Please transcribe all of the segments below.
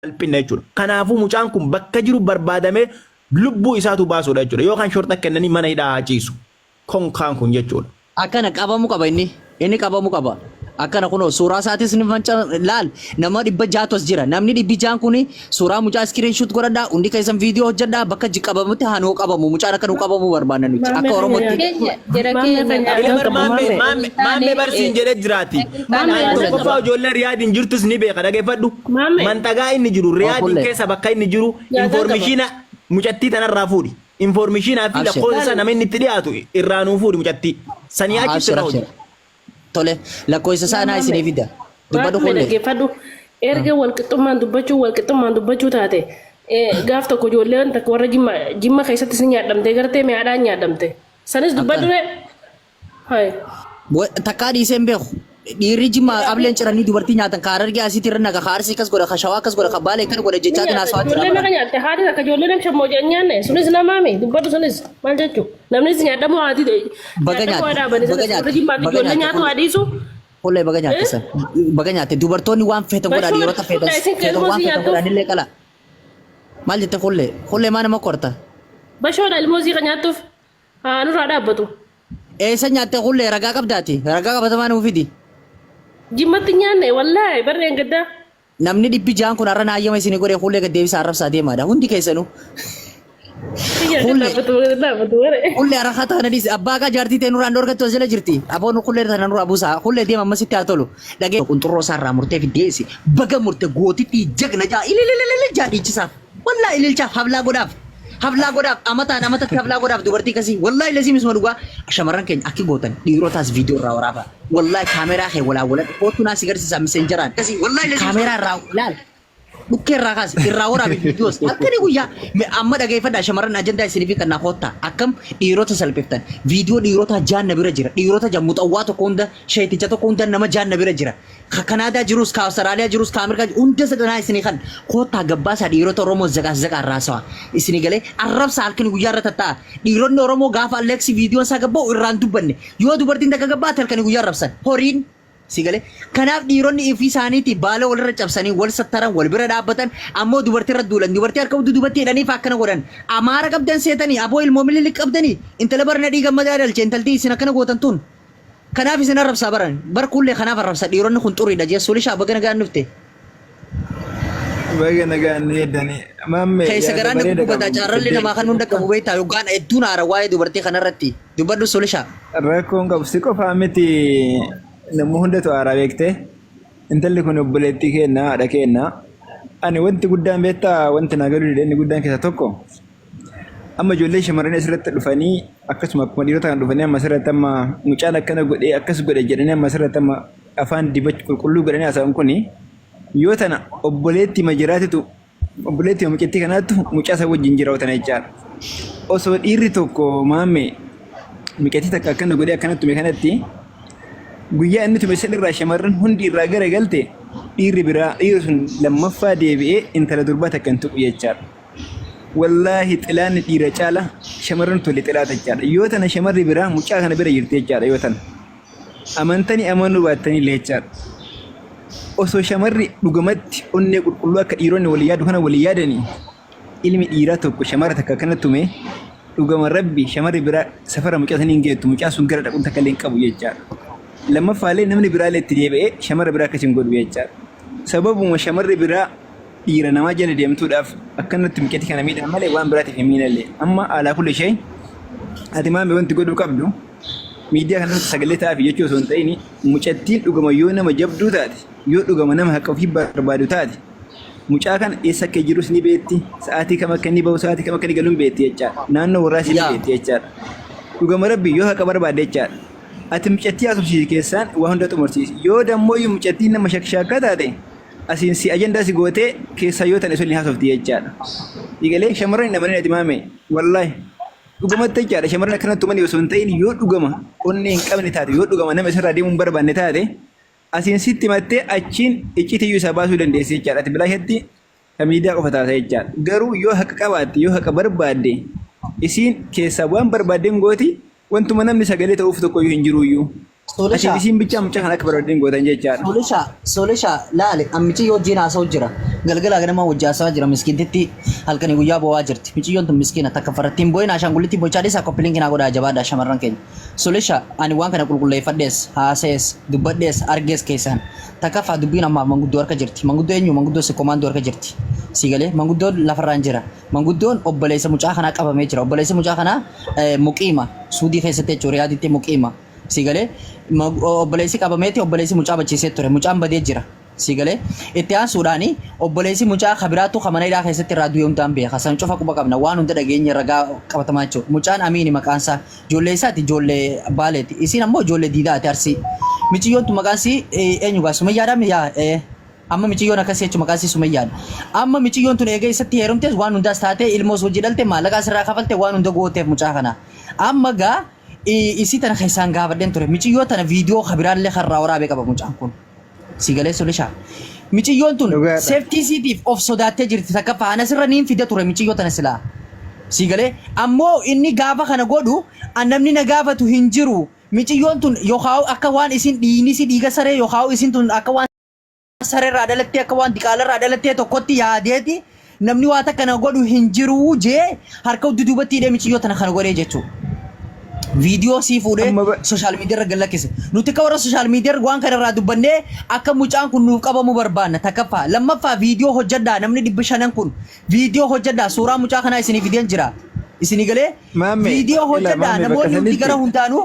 salphina jechuudha. Kanaafuu mucaan kun bakka jiru barbaadamee lubbuu isaatu baasuudha jechuudha. Yookaan shorta kennanii mana hidhaa haciisu. Konkaan kun jechuudha. Akkana qabamuu qaba inni qabamuu qaba. Akkana kunoo suuraa isaatis ni manca laal nama dhibba jaatos jira. Namni dhibbi jaan kuni suuraa mucaa screenshot godhadhaa hundi keessan viidiyoo hojjedhaa bakka qabamutti hanoo qabamu mucaan akka nu qabamuu barbaadan nuti akka Oromootti. Maammee barsiin jedhee jiraati. Tokkoffaa ijoollee riyaadiin jirtus ni beeka dhageeffadhu. Mantagaa inni jiru riyaadiin keessa bakka inni jiru informeeshina mucattii tanarraa fuudhi. Informeeshinaa fi lakkoofsa nama inni itti dhiyaatu irraa nuu fuudhi mucattii. Sanii achitti irraa hojii. Tole lakkoofsa saanaa isinii fida. Dubbadhu kulle. Dhaggeeffadhu erga walqixxummaan dubbachuu taate gaaf tokko ijoolleen takka warra jimma keessatti si nyaadhamte gartee mi'aadhaan nyaadhamte. Sanis dubbadhu ree. Takkaa dhiisee hin beeku. Dhiirri jimma ableen ciranii dubartii nyaatan kaara argee asitti irra naga kaarsi kas godha kashawaa kas godha kabaalee kan godha jechaatiin haasawaa jira. Ijoollee naga nyaatte haati akka ijoollee nam shammoo jedhan nyaanne sunis namaami dubbadhu sunis maal jechuu namnis nyaadhamu haati baga ijoollee nyaatu adiisu. Ollee baga nyaatte san baga nyaatte dubartoonni waan feetan godha dhiirota feetan waan feetan godhan illee qala. Maal jette kollee maa nama korta. Bashoodha ilmoosii kan nyaattuuf nurraa dhaabbatu. Eessa nyaatte kollee ragaa qabdaati ragaa qabatamaa nuuf fidi. Jimmatti nyaanne wallaahi barreen gaddaa. Namni dhibbi jaan kun har'a naayyama isinii godhee hullee gad deebisaa arrabsaa deemaadha hundi keessanuu. Hullee har'a haa ta'an adiis abbaa kaa jaartii ta'e nurraan dorgattu as jala jirti aboon hullee tana nurraa buusaa hullee deema amma sitti haa tolu. Dhagee qunxurroo isaa irraa murtee fiddeessi baga murtee gootitti jagna jaa ililililil jaa dhiichisaaf wallaahi ililchaaf hablaa godhaaf. Hablaa godhaaf amatatti hablaa godhaaf dubartii kasii wallaahi lazii misuma dhugaa shamarran keenya akki gootan dhiirotaas viidiyoo irraa waraaba wallaahi kaameeraa kee walaa kootu naas agarsiisaa miseenjaraan kasii wallaahi kaameeraa irraa laal dhukkee irraa kaas irraa waraabe viidiyoos akkani guyyaa amma dhageeffadhaa shamarran ajandaa isiniif kan naafootta akkam dhiirota salphiftan viidiyoo dhiirota jaanna bira jira dhiirota jammuxawwaa tokko hunda sheeticha tokko hunda nama jaanna bira jira Kanaadaa jirus ka Austraaliyaa jirus ka Ameerikaa hunda sadanaa isinii kan koottaa gabbaasaa dhiirota Oromoo zaqaa raasawa isinii galee arrabsa halkani guyyaa irra tatta'a dhiironni Oromoo gaafa Aleksi viidiyoon isaa gabba'u irraan dubbanne yoo dubartiin takka gabbaate halkani guyyaa arrabsan horiin sigale kanaaf dhiironni ifi isaaniiti baala walirra cabsanii wal sattaran wal bira dhaabbatan ammoo dubartii irra duulan dubartii harka hudduu dubartii jedhaniif akkana godhan amaara qabdan seetanii aboo ilmoo mililik qabdanii intala barna dhiiga madaa dhalche intaltii isin akkana gootan tun kanaaf isin arrabsaa baran bar kullee kanaaf arrabsa dhiironni kun xuriidha jeessu lishaa baga nagaan dhufte. Baga nagaan eeddanii mamme keessa garaan dubbata caarralli namaa kan hunda qabu beektaa yookaan hedduun haara waa'ee dubartii kanarratti dubbadhu solishaa. Rakkoon qabu si qofaa miti namni hundatu haara beekte intalli kun obboleettii keenna haadha keenna ani wanti guddaan beektaa wanti naa galuu dideenni guddaan keessa tokko amma ijoollee shamarran asirratti dhufanii akkasuma akkuma dhiirota kan dhufanii amma asirratti amma mucaan akkana godhee akkas godhe jedhanii amma asirratti amma afaan dibachuu qulqulluu godhanii haasa'an kuni yoo tana obboleetti majiraatitu obboleetti mucattii kanaattu mucaa isa wajjin jiraatan jechaadha. Osoo dhiirri tokko maamme mucattii takka akkana godhee akkana tume kanatti guyyaa inni tume san irraa shamarran hundi irraa gara galte dhiirri biraa dhiirri sun lammaffaa deebi'ee intala durbaa takka hin tuqu jechaadha. Wallaahi xilaanni dhiira caala shamarran tole xilaata jechaadha. Yoo tana shamarri biraa mucaa kana bira jirti jechaadha yoo tana. Amantanii amanuu baattanii illee jechaadha. Osoo shamarri dhugamatti onnee qulqulluu akka dhiironni walii yaadu kana walii yaadanii ilmi dhiiraa tokko shamara takka akkana tume dhugama rabbi shamarri biraa safara mucaa sanii hin geettu mucaa sun gara dhaquun takka illee hin qabu jechaadha. Lammaffaalee namni biraallee itti deebi'ee shamara biraa akkasiin godhu jechaadha. Sababuma shamarri biraa dhiira namaa jala deemtuudhaaf akkanatti mucattii kana miidhan malee waan biraatiif hin miidhalle amma alaa kulli ishee ati maamee wanti godhuu qabdu miidiyaa kanarratti sagalee ta'aaf jechuu osoo hin ta'in mucattiin dhugama yoo nama jabduu taate yoo dhugama nama haqa ofii barbaadu taate mucaa kana eessa akka jirus ni beetti sa'aatii kam akka inni bahu sa'aatii kam akka inni galuun beetti jechaadha naannoo warraas ni beetti jechaadha dhugama rabbi yoo haqa barbaade jechaadha ati mucattii haasofsiisi keessaan waa hunda xumursiisi yoo dammoo mucattiin nama shakshakka taate asiin si ajandaa si gootee keessa yoo tan isolii haasofti jechaadha. Dhiigalee shamarran hin amaneen ati maame wallaahi dhugumatti jechaadha shamarran akkanatti tumanii osoo hin ta'in yoo dhugama onnee hin qabne taate yoo dhugama nama isarraa deemuu hin barbaanne taate asiin sitti mattee achiin iccitiyyuu isaa baasuu dandeessi jechaadha. Ati bilaashatti miidiyaa qofa taata jechaadha. Garuu yoo haqa qabaatte yoo haqa barbaadde isiin keessaa waan barbaaddeen gooti wantuma namni sagalee ta'uuf tokko yoo hin jiruyyuu Solisha. Isin bicha mucaa kana akka barbaadeen gootan jechaadha. Solisha laale amichi yoo wajjin haasa'u jira. Galgala ganama wajjin haasa'aa jira miskiintitti halkanii guyyaa bo'aa jirti. Miciyyoon tun miskiina takka farrattiin bo'in ashaangullitti bochaa dhiisaa koppiliin kinaa godhaa jabaadha shamarran keenya. Solisha ani waan kana qulqulleeffadhees haasa'ees dubbadhees argees keessaan takka faa dubbiin ammaa manguddoo harka jirti. Manguddoo eenyu manguddoo si komaandoo harka jirti. Sigalee manguddoon lafarraan jira. Manguddoon obboleessa mucaa kanaa qabamee jira. Obboleessa mucaa kanaa muqiima suudii keessatti jechuudha yaaditti muqiima. Sigalee obboleessi qabameeti obboleessi mucaa bachiisee ture mucaan badee jira. Sigalee itti aansuudhaani obboleessi mucaa kabiraatu kamanaadhaa keessatti irraa du'ee hundaan beeka. San cufa quba qabna waan hunda dhageenya ragaa qabatamaa jechuudha. Mucaan Amiini maqaan isaa ijoollee isaati ijoollee baaleeti. Isiin ammoo ijoollee diidaati arsii. Miciyyoon tu maqaan isii eenyu gaa Sumayyaadhaam yaa amma miciyyoon akkasii jechuun maqaan isii Sumayyaadha. Amma miciyyoon tun eega isatti heerumtees waan hundaas taatee ilmoos hojii dhalte maallaqaa asirraa kafalte waan hunda gooteef mucaa kana. Amma gaa isi tana keessaan gaafadheen ture miciyoo tana viidiyoo kabiraallee karraa waraabee qaba mucaan kun sigalee solishaa miciyyoon tun seeftii siitiif of sodaattee jirti takka faana sirra niin fida ture miciyoo tana silaa sigalee ammoo inni gaafa kana godhu namni na gaafatu hin jiru miciyyoon tun yookaan akka waan isin dhiinisi dhiiga saree yookaan isin tun akka waan sareerraa dhalattee akka waan diqaalarraa dhalattee tokkotti yaadeeti namni waa takka na godhu hin jiru jee harka duduubatti hidhee miciyyoo tana kana godhee jechuudha. Video si fuudhee social media irra galakkise nuti ka warra social media waan kana irraa dubbannee akka mucaan kun nuuf qabamu barbaanna takkaffaa lammaffaa video hojjedhaa namni 500 kun video hojjedhaa suuraa mucaa kanaa isinii fideen jira isinii galee video hojjedhaa namoonni hundi gara hundaanuu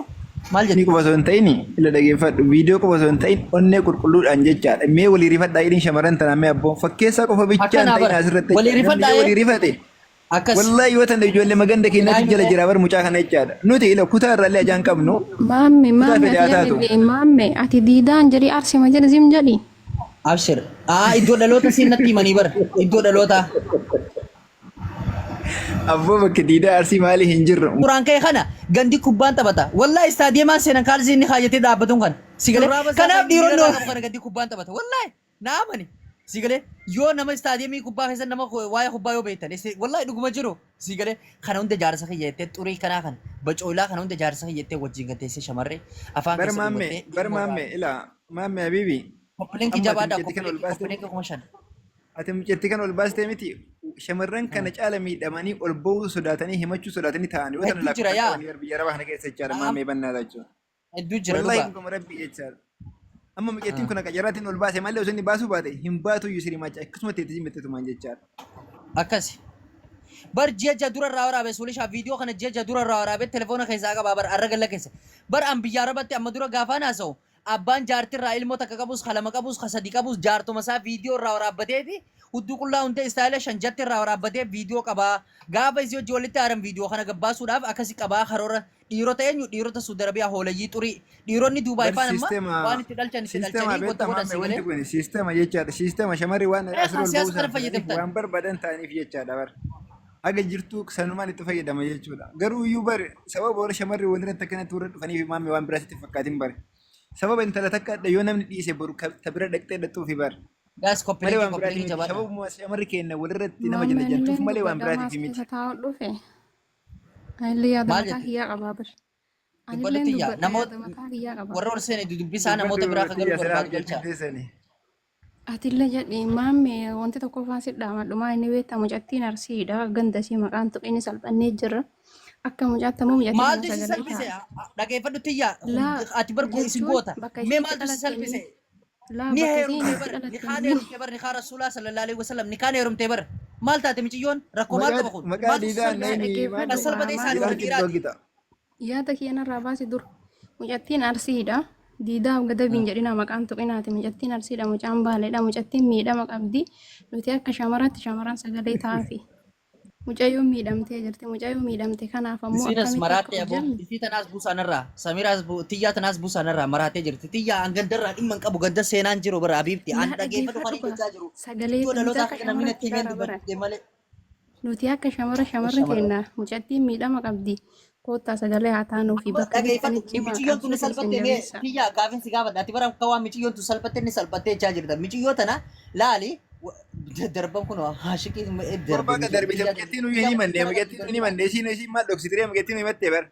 maal jedhu qofa osoo hin ta'in ila dhageeffadhu video qofa osoo hin ta'in onnee qulqulluudhaan jechaadha mee walii rifadhaa jedhin shamarran tanaa mee abboon fakkeessaa qofa bichaa hin ta'in asirratti walii rifate wallahi yoo tan ijoollee maganda keenyatti jala jira bar mucaa kana jechaadha nuti ila kutaa irraallee ajaan qabnu maamme ati diidaan jedhi arsima jedhi zim jedhi abshir iddoo dhaloota siin natti himanii bar iddoo dhaloota abboo bakka diidaa arsii maali hin jirru quraan kee kana gandi kubbaan taphata wallahi istaadiyeemaan seenan kaalsii inni kaayatee dhaabbatuun kan sigalee kanaaf dhiironni kana gandi kubbaan taphata wallahi naamani sigalee yoo nama istaadiyeemii kubbaa keessa nama waa'ee kubbaa yoo beektan wallahi dhuguma jiru sigalee kana hunda jaarsa kiyyattee xurii kanaa kana bacoolaa kana hunda jaarsa kiyyattee wajjin gateessee shamarree afaan keessa bar maamme ila maamme habibi koppilinki jabaadhaa koppilinki kuma shan ati mucatti kan ol baastee miti shamarran kana caala miidhamanii ol ba'uu sodaatanii himachuu sodaatanii ta'anii wata lakkoo biyya rabaa kana keessa jechaadha maammee bannaata jechuudha. Hedduu jira wallahi kuma rabbii jechaadha. Amma mucattiin kun akka jaraatiin ol baase malee osoo inni baasuu baate hin baatu iyyuu sirii macha akkasuma teetii mitteetumaan jechaadha. Akkasi. Bar ji'a dura irraa waraabee suulishaa viidiyoo kana ji'a dura irraa waraabee telefoona keessaa qabaa bar arra galla keessa. Bar an biyyaa rabatti amma dura gaafaan haasa'u abbaan jaartirraa ilmoo takka qabus kalama qabus kasadi qabus jaartuma isaa viidiyoo irraa waraabbateeti hudduu qullaa hundee istaayila shanjatti irraa waraabbatee viidiyoo qabaa gaafa isii hojii walitti haaran viidiyoo kana gabbaasuudhaaf akkasi qabaa karoora dhiirota eenyu dhiirota Suudi Arabiyaa hoolayyii xurii dhiironni Duubaay faan amma waan itti dhalchan itti dhalchanii gotta godhan sigalee wanti kun siistema jechaadha siistema shamarri waan asirra buusan waan barbaadan ta'aniif jechaadha bar aga jirtu sanumaan itti fayyadama jechuudha garuu iyyuu bar sababa warra shamarri walirratti akkanatti warra dhufaniif maamme waan biraatti fakkaatin bar sababa intala takka yoo namni dhiise boru tabira dhaqxee dhaqxuufi bar gaas koppilinki jabaadha sababuma shamarri keenya walirratti nama jala jaltuuf malee waan biraatiif miti dhufe ayillee yaada mataa kiyyaa qabaa bar dubbadhutti yaa namoota warra ol seene dubbisaa namoota biraa akka galu barbaadu jecha atillee jedhi maamme wanti tokko faasidha madhumaa inni beektaa mucattiin arsiidha gandasii maqaan tuqini salphannee jirra akka mucattamu mucattiin maaltu si salphise dhageeffadhutti yaa ati barguu isin goota mee maaltu si salphise ni heerumte bar ni kaa rasuulaa sallallahu alaihi wasallam ni kaan heerumte bar maal taate miciyyoon rakkoo maal qaba kun maqaa diidaan salphate isaanii warra dhiiraati yaada kiyyarraa baasi dur mucattiin arsiidha diidaa gadabiin jedhina maqaan tuqinaati mucattiin arsiidha mucaan baaleedha mucattiin miidhama qabdi nuti akka shamaraatti shamarran sagalee taafi mucayyoo miidhamtee jirti mucayyoo miidhamte kanaaf ammoo isinas maraatee aboo isii tanaas buusaanirraa samiraas tiyyaa tanaas buusaanirraa maraatee jirti tiyyaa an gandarraa dhimma hin qabu ganda seenaan jiru bara abiibti an dhageeffatu kan gochaa jiru sagalee dhaloota akka namni natti himee dubbate malee nuti akka shamarri keenya mucattiin miidhama qabdi kota sagalee haa taanuu fi bakka dhageeffatu miciyyoon tun salphatte mee tiyyaa gaafinsi gaafadha ati bara akka waan miciyyoon tun salphatte inni salphattee jechaa jirta miciyyoo tana laali darban kun haashikii darban ka darbite mucattiin uyyuu hin himanne mucattiin hin himanne isiin maal dhoksitire mucattiin himattee bar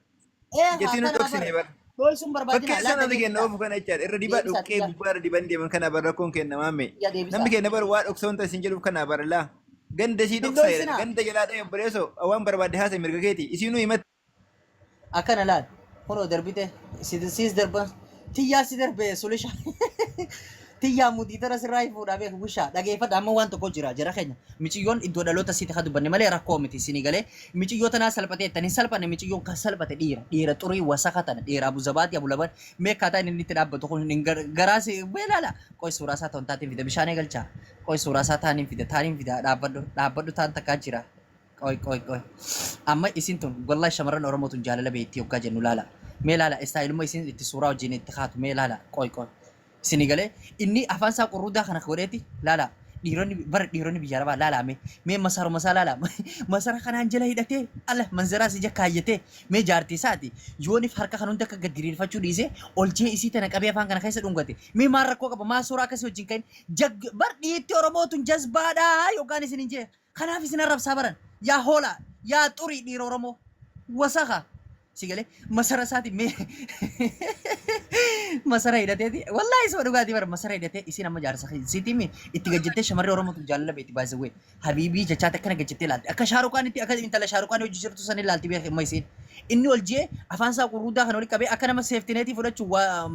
mucattiin dhoksine bar Doi sun barbaadina. Fakkeessa namni kenna oofu kana jechaadha. Irra dibaa dhukkee gubbaarra diban deeman kana bara rakkoon kenna maamme. Namni kenna bara waa dhoksoon taasisan jedhuuf kana bara laa. Ganda sii dhoksaa ganda jalaa dha'e obboleessoo waan barbaadde haasa mirga keeti. Isiinuu himatti. Akkana laal. Kunoo darbite siis darba tiyyaa si darbe sulisha. Tiyyaa mutii tara sirraa fuudhaa beeku bushaa dhageeffadha amma waan tokko jira jara keenya miciyyoon iddoo dhaloota siiti haa dubbanne malee rakkoo miti isinii galee miciyyoo tanaa salphatee ittanii salphanne miciyyoon kan salphate dhiira xurii wasaka tana dhiira abuzabaati abulaban meekkaataa inni itti dhaabbatu kun garaasi beelaala qoy suuraa isaa ta'uun taatiin fida bishaanee galchaa qoy suuraa isaa taaniin fida dhaabbadhu taan takkaa jira qoy amma isin tun wallahi shamarran oromootuun jaalala beektii yoggaa jennu laala mee laala istaayiluma isin itti suuraa wajjin itti kaatu mee laala qoy sinigale inni afaan isaa qurruudaa kana godheeti laala dhiironni biyya arabaa laalaame mee masaa laala masara kanaan jala hidhatee ala manzaraa si jakkaayyatee mee jaartii isaati yoonif harka kan hunda akka gad diriirfachuu dhiise olchee isii tana qabee afaan kana keessa dhungate mee maal rakkoo qaba maa suuraa akkasii wajjin kain dhiitti oromootuun jazbaadhaa yookaan isin hin jee kanaaf isin arrabsaa baran yaa hoola yaa xurii dhiira oromoo wasaka sigale masara isaati mee masara hidhateeti wallahi isa dhugaatii bara masara hidhatee isin amma jaarsa siitimi itti gajjettee shamarree oromootu jaalala beeti baasawee habiibii jechaatti akkana gajjettee ilaalti akka shaaruqaan itti akka intala shaaruqaan hojii jirtu san ilaalti beek amma isin inni ol jee afaan isaa qurruudaa kan oli qabee akka nama seeftineetii fudhachuu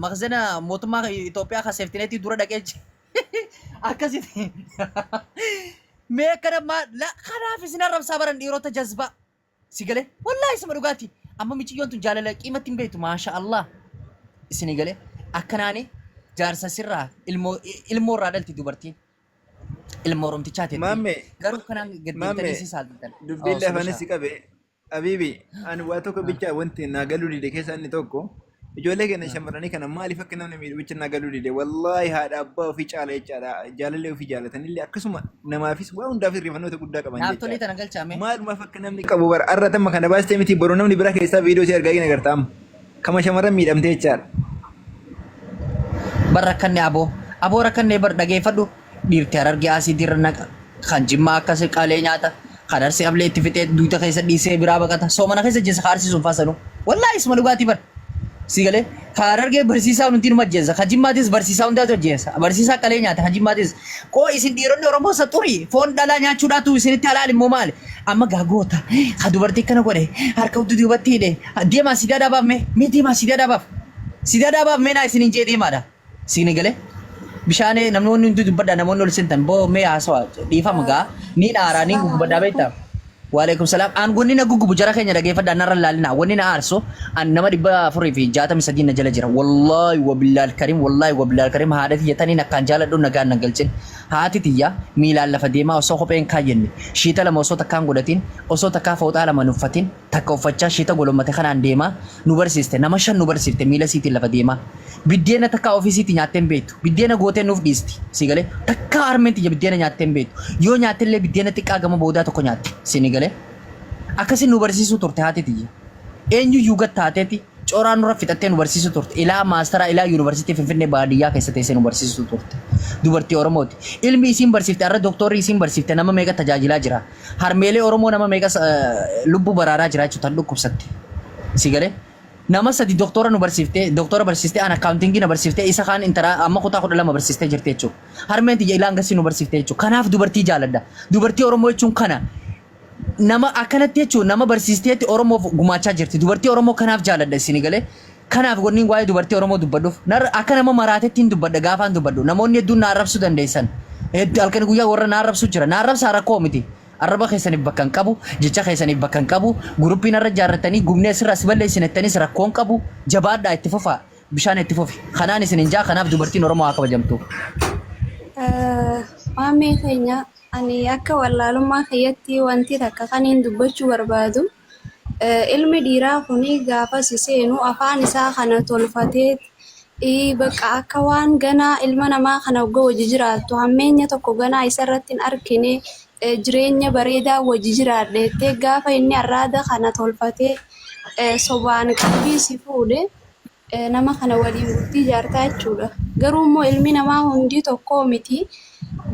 maqzana mootummaa Itoophiyaa kan seeftineetii dura dhaqee akkasitti mee akkana kanaaf isin arrabsaa baran dhiirota jazbaa sigale wallahi isa dhugaatii amma miciyyoon tun jaalala qiimatti hin beektu maasha Allah isinii galee akkanaani jaarsa sirraa ilmoo irraa dhalti dubartiin ilmoo oromtichaati garuu kanaan gaddeettanii si saaltan dubbiin lafanis qabe abiibi ani waa tokko bicha wanti naa galuu dide keessa inni tokko ijoollee keenya shamarranii kana maaliif akka namni miidhu bicha naa galuu dide wallaahi haadha abbaa ofii caala jechaadha jaalallee ofii jaalatanillee akkasuma namaafis waa hundaaf hirrifannoota guddaa qaban jechaadha. Naaftolee tana galchaame. Maalumaaf akka namni qabu bara arratamma kana baastee miti boroo namni bira keessaa viidiyoo si argaa gina gartaam kama shamarran miidhamtee jechaadha. Barrakkanne aboo rakkanne bar dhageeffadhu dhiirti harargee asii dirra naqa kan jimmaa akkas qalee nyaata kan arsii ablee itti fixee duuta keessa dhiisee biraa baqata soomana keessa jeessa kaarsiisuun faasanu wallaahi isuma dhugaatii bar sigalee kan harargee barsiisaa hundi numa jeessa kan jimmaatis barsiisaa hundaatu jeessa barsiisaa qalee nyaata kan jimmaatis koo isin dhiironni oromoo isa xurii foon dhalaa nyaachuudhaatu isinitti halaal immoo maali amma gaagoota kan dubartii kana godhe harka hundi duubatti hidhe deemaa sidaa dhaabaaf mee deemaa sidaa dhaabaaf mee naa isin hin jee deemaadha. Sini gale bishaane namoonni hundi dubbadha namoonni ol sentan boo mee haasawa dhiifama gaa ni dhaaraa ni gubbadhaa beektaa waalaikum salaam aan gonni na gugubu jara keenya dhageeffadha narra laalina wanni na aarso an nama 463 na jala jira wallahi wabillahi karim haadha tiyyatanii akkaan jaaladhu nagaan na galchin haati tiyya miilaan lafa deemaa osoo kopheen kaayyenne shiita lama osoo takkaan godhatiin osoo takkaa fooxaa lama nuffatiin takka uffachaa shiita golommate kanaan deemaa nu barsiiste nama 5 nu barsiifte miila siitiin lafa deemaa biddeena takka ofiisiitti nyaatteen beektu biddeena gootee nuuf dhiisti sigalee takka armeenti biddeena nyaatteen beektu yoo nyaattellee biddeena xiqqaa gama boodaa tokko nyaatti sinigalee akkasin nu barsiisuu turte haati tiyya eenyu yuugat taateeti coraa nurra fixattee nu barsiisuu turte ilaa maastara ilaa yuunivarsiitii finfinnee baadiyyaa keessa teessee nu barsiisuu turte dubartii oromooti ilmi isiin barsiifte arra doktorri isiin barsiifte nama meeqa tajaajilaa jira harmeelee oromoo nama meeqa lubbuu baraaraa jira jechuutaan dhukkubsatte sigalee nama sadi doktora nu barsiifte doktora barsiifte an accountingi na barsiifte isa kaan intara amma kutaa 12 barsiifte jirte jechuudha harmeen tiyya ilaan gasii nu barsiifte jechuudha kanaaf dubartii jaaladha dubartii oromoo jechuun kana nama akkanatti jechuun nama barsiisteetti oromoof gumaachaa jirti dubartii oromoo kanaaf jaaladha isin galee kanaaf gonniin waa'ee dubartii oromoo dubbadhuuf akka nama maraatetti hin dubbadha gaafaan dubbadhu namoonni hedduun na arrabsuu dandeessan halkan guyyaa warra na arrabsuu jira na arrabsaa rakkoo miti arraba keessaniif bakka hin qabu jecha keessaniif bakka hin qabu guruppiin irra jaarratanii gumnee sirra si balleessinettanis rakkoon qabu jabaadhaa itti fufaa bishaan itti fufi kanaan isin hin jaa kanaaf dubartiin oromoo haa kabajamtu. Maamee keenya ani akka wallaalummaa keeyyatti wanti takka kaniin dubbachuu barbaadu ilmi dhiiraa kuni gaafa si seenu afaan isaa kana tolfatee bakka akka waan ganaa ilma namaa kana waggaa wajji jiraattu hammeenya tokko ganaa isarratti hin argine jireenya bareedaa wajji jiraadheettee gaafa inni arraada kana tolfatee sobaan qalbii si fuudhe nama kana waliin bultii ijaartaa jechuudha. Garuu immoo ilmi namaa hundi tokko miti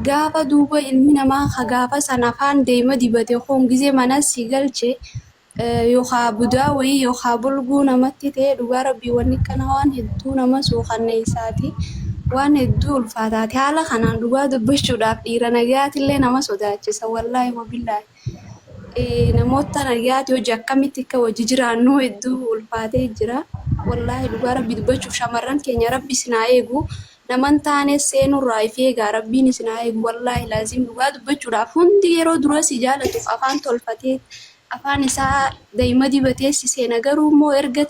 gaafa duuba ilmi namaa gaafa sana afaan deema dibate kun gizee mana si galche yookaan budaa wayii yookaan bulguu namatti ta'e dhugaa rabbii wanni kana waan hedduu nama suukanneessaati. Waan hedduu ulfaataati. Haala kanaan dhugaa dubbachuudhaaf dhiira nagayaatillee nama sodaachisa. Wallaahi wabillaahi. Namoota nagayaati hojii akkamitti akka hojii jiraannu hedduu ulfaatee jira. Wallaahi dhugaa rabbii dubbachuuf shamarran keenya rabbi sinaa eegu. Naman taane seenurraa if eegaa rabbiin sinaa eegu. Wallaahi laazim dhugaa dubbachuudhaaf hundi yeroo dura si jaalatuuf afaan tolfatee afaan isaa daa'ima dibatee si seena garuu immoo erga